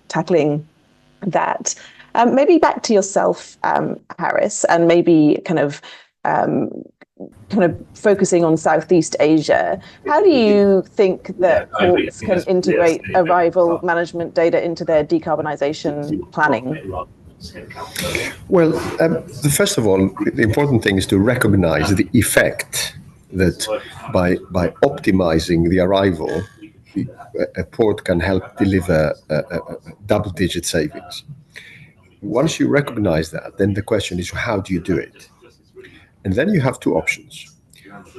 S2: tackling that. Maybe back to yourself, Harris, and maybe kind of focusing on Southeast Asia. How do you think that ports can integrate arrival management data into their decarbonisation planning?
S3: Well, first of all, the important thing is to recognise the effect that by optimising the arrival, a port can help deliver double-digit savings. Once you recognize that, then the question is, how do you do it? And then you have two options.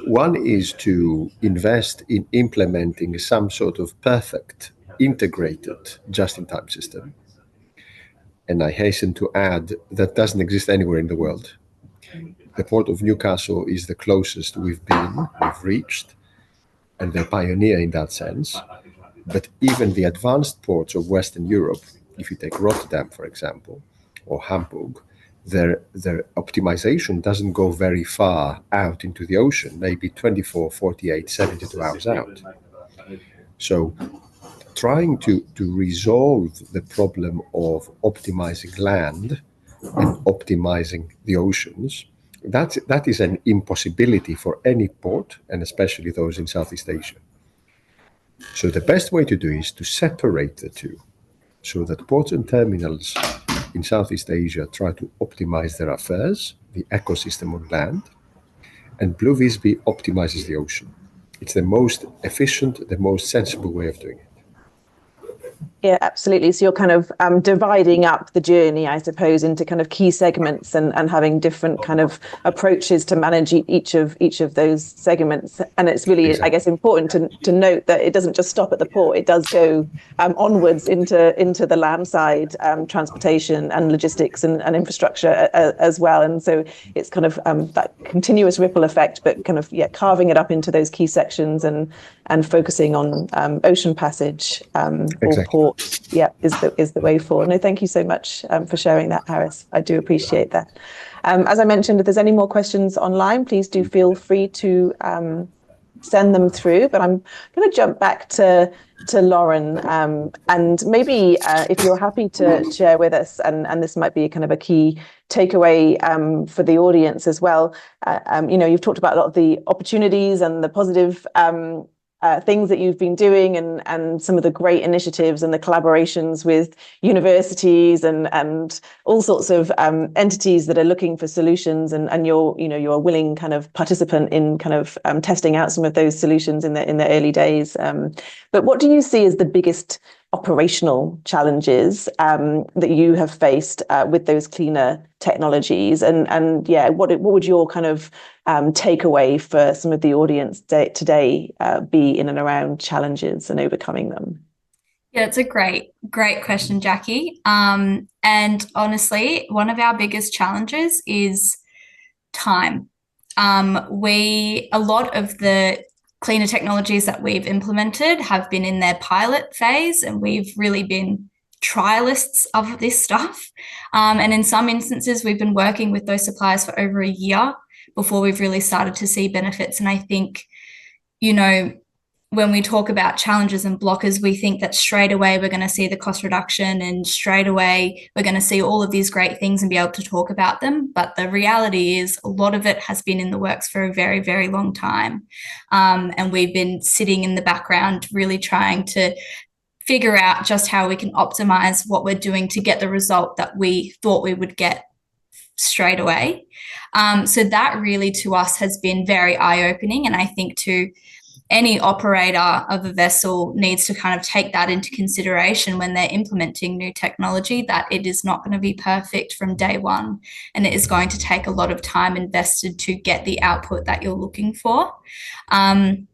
S3: One is to invest in implementing some sort of perfect, integrated, just-in-time system. And I hasten to add that doesn't exist anywhere in the world. The Port of Newcastle is the closest we've reached, and they're pioneer in that sense. But even the advanced ports of Western Europe, if you take Rotterdam, for example, or Hamburg, their optimization doesn't go very far out into the ocean, maybe 24, 48, 72 hours out. So trying to resolve the problem of optimizing land and optimizing the oceans, that is an impossibility for any port, and especially those in Southeast Asia. So the best way to do is to separate the two, so that ports and terminals in Southeast Asia try to optimize their affairs, the ecosystem on land, and Blue Visby optimizes the ocean. It's the most efficient, the most sensible way of doing it.
S2: Yeah, absolutely. So you're kind of dividing up the journey, I suppose, into kind of key segments and having different kind of approaches to manage each of those segments. And it's really, exactly, I guess, important to note that it doesn't just stop at the port. It does go onwards into the land side, transportation and logistics and infrastructure as well. And so it's kind of that continuous ripple effect, but kind of carving it up into those key sections and focusing on ocean passage or port. Is the way forward. No, thank you so much for sharing that, Harris. I do appreciate that. As I mentioned, if there's any more questions online, please do feel free to send them through. But I'm going to jump back to Lauren, and maybe if you're happy to share with us, and this might be kind of a key takeaway for the audience as well. You've talked about a lot of the opportunities and the positive things that you've been doing and some of the great initiatives and the collaborations with universities and all sorts of entities that are looking for solutions, and you're a willing kind of participant in kind of testing out some of those solutions in the early days. But what do you see as the biggest operational challenges that you have faced with those cleaner technologies, and what would your kind of takeaway for some of the audience today be in and around challenges and overcoming them?
S5: Yeah, it's a great question, Jackie. And honestly, one of our biggest challenges is time. A lot of the cleaner technologies that we've implemented have been in their pilot phase, and we've really been trialists of this stuff. And in some instances, we've been working with those suppliers for over a year before we've really started to see benefits. And I think, you know, when we talk about challenges and blockers, we think that straight away we're going to see the cost reduction and straight away we're going to see all of these great things and be able to talk about them. But the reality is a lot of it has been in the works for a very, very long time. And we've been sitting in the background really trying to figure out just how we can optimize what we're doing to get the result that we thought we would get straight away. So that really to us has been very eye-opening. And I think to any operator of a vessel needs to kind of take that into consideration when they're implementing new technology, that it is not going to be perfect from day one. And it is going to take a lot of time invested to get the output that you're looking for. And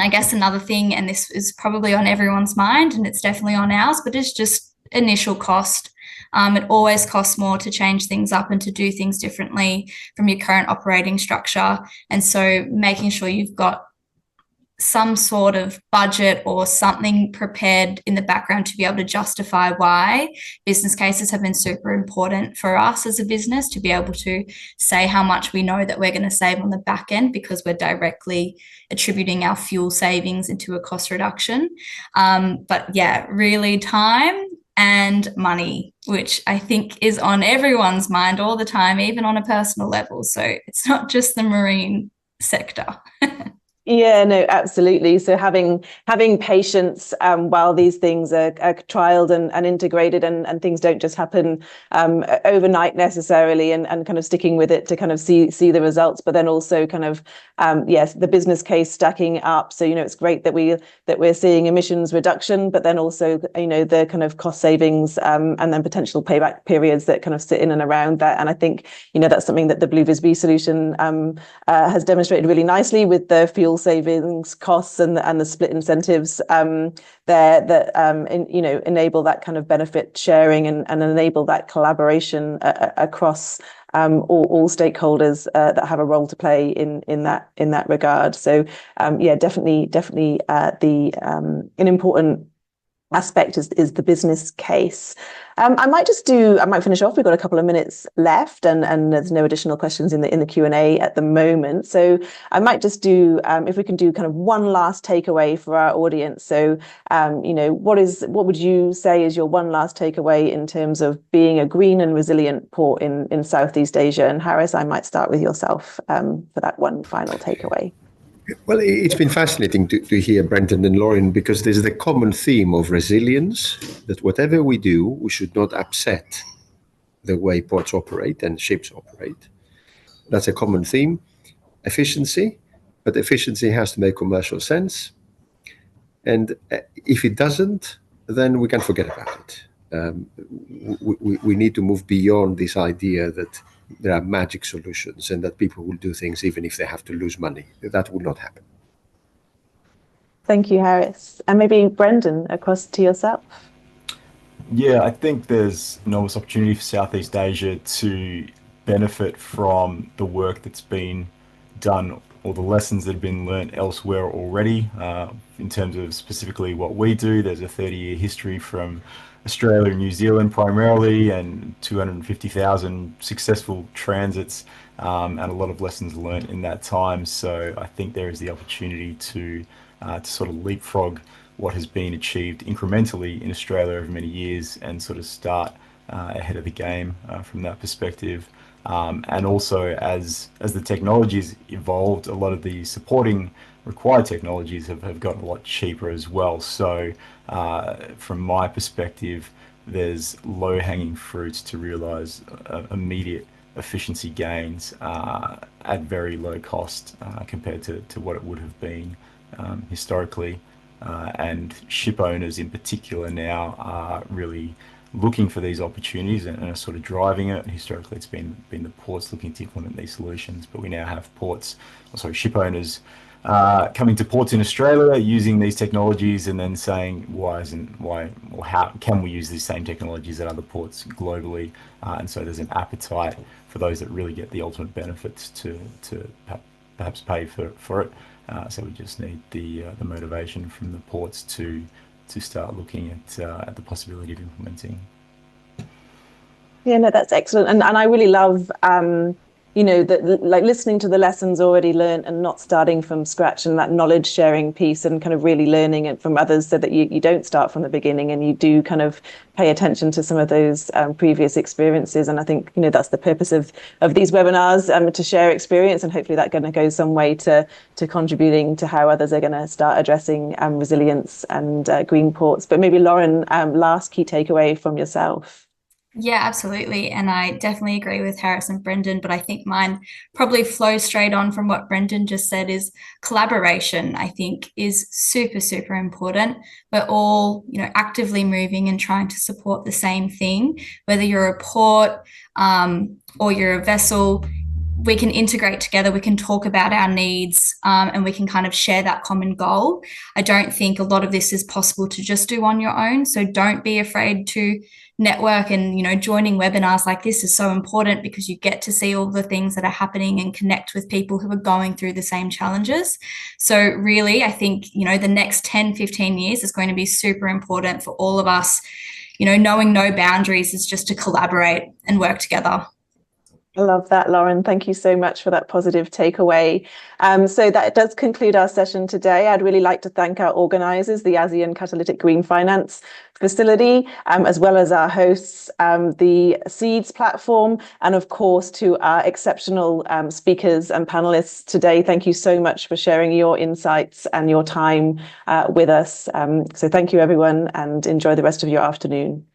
S5: I guess another thing, and this is probably on everyone's mind, and it's definitely on ours, but it's just initial cost. It always costs more to change things up and to do things differently from your current operating structure. And so making sure you've got some sort of budget or something prepared in the background to be able to justify why business cases have been super important for us as a business, to be able to say how much we know that we're going to save on the back end because we're directly attributing our fuel savings into a cost reduction. But yeah, really time and money, which I think is on everyone's mind all the time, even on a personal level. So it's not just the marine sector.
S2: Yeah, no, absolutely. So having patience while these things are trialed and integrated, and things don't just happen overnight necessarily, and kind of sticking with it to kind of see the results, but then also kind of yes, the business case stacking up. So it's great that we're seeing emissions reduction, but then also the kind of cost savings and then potential payback periods that kind of sit in and around that. And I think that's something that the Blue Visby solution has demonstrated really nicely with the fuel savings costs and the split incentives there that enable that kind of benefit sharing and enable that collaboration across all stakeholders that have a role to play in that regard. So yeah, definitely an important aspect is the business case. I might finish off. We've got a couple of minutes left, and there's no additional questions in the Q&A at the moment. So I might just do, if we can do kind of one last takeaway for our audience. So what would you say is your one last takeaway in terms of being a green and resilient port in Southeast Asia? And Harris, I might start with yourself for that one final takeaway.
S3: Well, it's been fascinating to hear Brendan and Lauren, because there's the common theme of resilience, that whatever we do, we should not upset the way ports operate and ships operate. That's a common theme. Efficiency, but efficiency has to make commercial sense. And if it doesn't, then we can forget about it. We need to move beyond this idea that there are magic solutions and that people will do things even if they have to lose money. That will not happen.
S2: Thank you, Harris. And maybe Brendan, across to yourself.
S4: Yeah, I think there's enormous opportunity for Southeast Asia to benefit from the work that's been done, or the lessons that have been learned elsewhere already. In terms of specifically what we do, there's a 30-year history from Australia and New Zealand primarily, and 250,000 successful transits, and a lot of lessons learned in that time. So I think there is the opportunity to sort of leapfrog what has been achieved incrementally in Australia over many years, and sort of start ahead of the game from that perspective. And also, as the technologies evolved, a lot of the supporting required technologies have gotten a lot cheaper as well. So from my perspective, there's low-hanging fruits to realize immediate efficiency gains at very low cost compared to what it would have been historically. And ship owners in particular now are really looking for these opportunities and are sort of driving it. Historically, it's been the ports looking to implement these solutions, but we now have ship owners coming to ports in Australia using these technologies, and then saying how can we use these same technologies at other ports globally? And so there's an appetite for those that really get the ultimate benefits to perhaps pay for it. So we just need the motivation from the ports to start looking at the possibility of implementing.
S2: Yeah, no, that's excellent. And I really love, that, like, listening to the lessons already learned and not starting from scratch, and that knowledge sharing piece, and kind of really learning it from others, so that you don't start from the beginning and you do kind of pay attention to some of those previous experiences. And I think, that's the purpose of these webinars, to share experience, and hopefully that's going to go some way to contributing to how others are going to start addressing resilience and green ports. But maybe Lauren, last key takeaway from yourself.
S5: Yeah, absolutely. And I definitely agree with Harris and Brendan, but I think mine probably flows straight on from what Brendan just said. Is collaboration, I think, is super, super important. We're all, actively moving and trying to support the same thing, whether you're a port or you're a vessel. We can integrate together, we can talk about our needs, and we can kind of share that common goal. I don't think a lot of this is possible to just do on your own. So don't be afraid to network, and joining webinars like this is so important, because you get to see all the things that are happening and connect with people who are going through the same challenges. So really, I think the next 10-15 years is going to be super important for all of us. Knowing no boundaries is just to collaborate and work together.
S2: I love that, Lauren. Thank you so much for that positive takeaway. So that does conclude our session today. I'd really like to thank our organisers, the ASEAN Catalytic Green Finance Facility, as well as our hosts, the SEADS platform, and of course to our exceptional speakers and panelists today. Thank you so much for sharing your insights and your time with us. So thank you, everyone, and enjoy the rest of your afternoon.